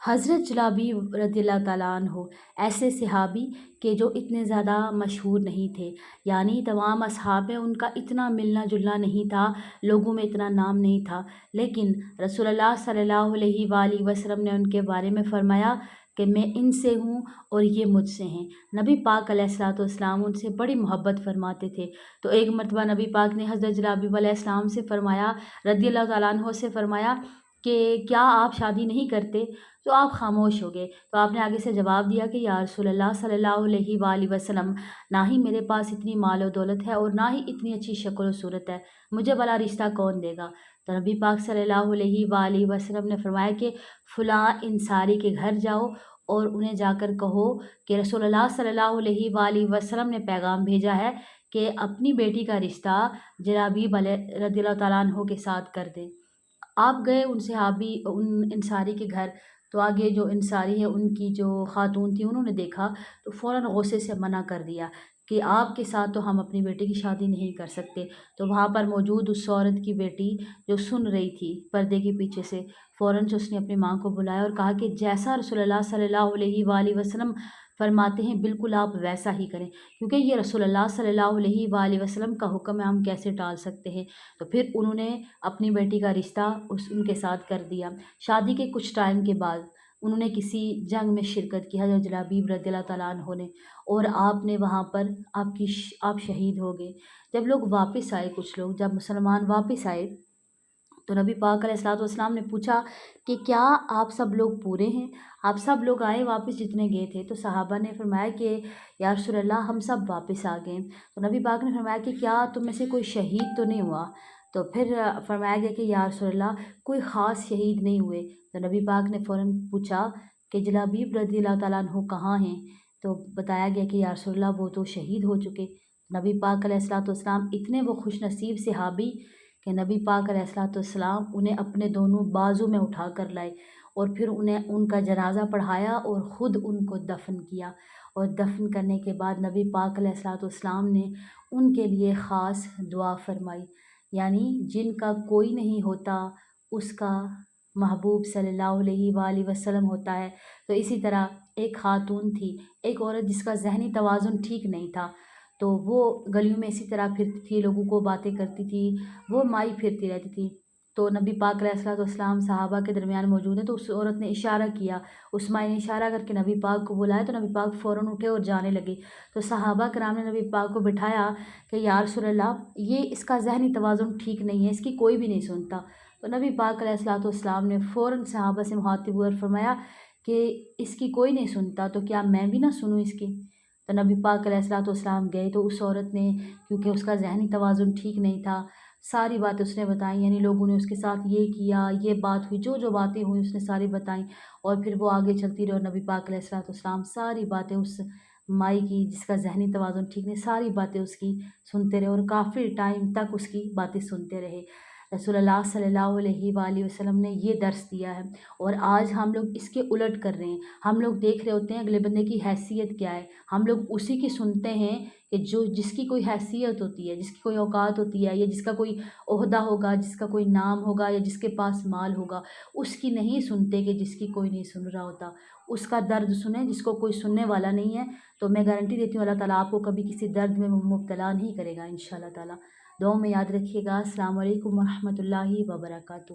حضرت جلابی رضی اللہ تعالیٰ عنہ ایسے صحابی کہ جو اتنے زیادہ مشہور نہیں تھے، یعنی تمام اصحاب میں ان کا اتنا ملنا جلنا نہیں تھا، لوگوں میں اتنا نام نہیں تھا، لیکن رسول اللہ صلی اللہ علیہ وآلہ وسلم نے ان کے بارے میں فرمایا کہ میں ان سے ہوں اور یہ مجھ سے ہیں۔ نبی پاک علیہ الصلوۃ والسلام ان سے بڑی محبت فرماتے تھے، تو ایک مرتبہ نبی پاک نے حضرت جلابی علیہ السلام سے فرمایا، رضی اللہ تعالیٰ عنہ سے فرمایا کہ کیا آپ شادی نہیں کرتے؟ تو آپ خاموش ہو گئے، تو آپ نے آگے سے جواب دیا کہ یا رسول اللہ صلی اللہ علیہ وآلہ وسلم، نہ ہی میرے پاس اتنی مال و دولت ہے اور نہ ہی اتنی اچھی شکل و صورت ہے، مجھے بھلا رشتہ کون دے گا؟ تو نبی پاک صلی اللہ علیہ وآلہ وسلم نے فرمایا کہ فلاں انصاری کے گھر جاؤ اور انہیں جا کر کہو کہ رسول اللہ صلی اللہ علیہ وآلہ وسلم نے پیغام بھیجا ہے کہ اپنی بیٹی کا رشتہ جلابیب رضی اللہ تعالیٰ عنہ کے ساتھ کر دیں۔ آپ گئے ان انصاری کے گھر، تو آگے جو انصاری ہے ان کی جو خاتون تھی انہوں نے دیکھا تو فوراً غصے سے منع کر دیا کہ آپ کے ساتھ تو ہم اپنی بیٹی کی شادی نہیں کر سکتے۔ تو وہاں پر موجود اس عورت کی بیٹی جو سن رہی تھی پردے کے پیچھے سے، فوراً سے اس نے اپنی ماں کو بلایا اور کہا کہ جیسا رسول اللہ صلی اللہ علیہ وآلہ وسلم فرماتے ہیں بالکل آپ ویسا ہی کریں، کیونکہ یہ رسول اللہ صلی اللہ علیہ وآلہ وسلم کا حکم ہے، ہم کیسے ٹال سکتے ہیں۔ تو پھر انہوں نے اپنی بیٹی کا رشتہ ان کے ساتھ کر دیا۔ شادی کے کچھ ٹائم کے بعد انہوں نے کسی جنگ میں شرکت کی، حضرت جلابیب رضی اللہ تعالیٰ عنہ نے، اور آپ نے وہاں پر آپ شہید ہو گئے۔ جب لوگ واپس آئے، کچھ لوگ جب مسلمان واپس آئے تو نبی پاک علیہ الصلوۃ والسلام نے پوچھا کہ کیا آپ سب لوگ پورے ہیں؟ آپ سب لوگ آئے واپس جتنے گئے تھے؟ تو صحابہ نے فرمایا کہ یا رسول اللہ ہم سب واپس آ گئے۔ تو نبی پاک نے فرمایا کہ کیا تم میں سے کوئی شہید تو نہیں ہوا؟ تو پھر فرمایا گیا کہ یا رسول اللہ کوئی خاص شہید نہیں ہوئے۔ تو نبی پاک نے فوراً پوچھا کہ جلابیب رضی اللہ تعالیٰ عنہ کہاں ہیں؟ تو بتایا گیا کہ یا رسول اللہ وہ تو شہید ہو چکے۔ نبی پاک علیہ الصلوۃ والسلام اتنے وہ خوش نصیب صحابی کہ نبی پاک علیہ الصلوۃ والسلام انہیں اپنے دونوں بازو میں اٹھا کر لائے اور پھر انہیں ان کا جنازہ پڑھایا اور خود ان کو دفن کیا، اور دفن کرنے کے بعد نبی پاک علیہ الصلوۃ والسلام نے ان کے لیے خاص دعا فرمائی، یعنی جن کا کوئی نہیں ہوتا اس کا محبوب صلی اللہ علیہ وآلہ وسلم ہوتا ہے۔ تو اسی طرح ایک خاتون تھی، ایک عورت جس کا ذہنی توازن ٹھیک نہیں تھا، تو وہ گلیوں میں اسی طرح پھرتی تھی، لوگوں کو باتیں کرتی تھی، وہ مائی پھرتی رہتی تھی۔ تو نبی پاک علیہ الصلوۃ والسلام صحابہ کے درمیان موجود ہیں، تو اس عورت نے اشارہ کیا، اس مائی نے اشارہ کر کے نبی پاک کو بلایا، تو نبی پاک فوراً اٹھے اور جانے لگے۔ تو صحابہ کرام نے نبی پاک کو بٹھایا کہ یا رسول اللہ یہ اس کا ذہنی توازن ٹھیک نہیں ہے، اس کی کوئی بھی نہیں سنتا۔ تو نبی پاک علیہ الصلوۃ والسلام نے فوراً صحابہ سے مخاطب ہوئے اور فرمایا کہ اس کی کوئی نہیں سنتا تو کیا میں بھی نہ سنوں اس کی؟ تو نبی پاک علیہ الصلوۃ والسلام گئے تو اس عورت نے، کیونکہ اس کا ذہنی توازن ٹھیک نہیں تھا، ساری باتیں اس نے بتائیں، یعنی لوگوں نے اس کے ساتھ یہ کیا، یہ بات ہوئی، جو جو باتیں ہوئیں اس نے ساری بتائیں، اور پھر وہ آگے چلتی رہی اور نبی پاک علیہ الصلوۃ والسلام ساری باتیں اس مائی کی جس کا ذہنی توازن ٹھیک نہیں، ساری باتیں اس کی سنتے رہے اور کافی ٹائم تک اس کی باتیں سنتے رہے۔ رسول اللہ صلی اللہ علیہ وآلہ وسلم نے یہ درس دیا ہے، اور آج ہم لوگ اس کے الٹ کر رہے ہیں۔ ہم لوگ دیکھ رہے ہوتے ہیں اگلے بندے کی حیثیت کیا ہے، ہم لوگ اسی کی سنتے ہیں کہ جس کی کوئی حیثیت ہوتی ہے، جس کی کوئی اوقات ہوتی ہے، یا جس کا کوئی عہدہ ہوگا، جس کا کوئی نام ہوگا، یا جس کے پاس مال ہوگا، اس کی نہیں سنتے کہ جس کی کوئی نہیں سن رہا ہوتا۔ اس کا درد سنیں جس کو کوئی سننے والا نہیں ہے، تو میں گارنٹی دیتی ہوں اللہ تعالیٰ آپ کو کبھی کسی درد میں مبتلا نہیں کرے گا انشاءاللہ تعالیٰ۔ دعاؤں میں یاد رکھیے گا۔ السلام علیکم ورحمۃ اللہ وبرکاتہ۔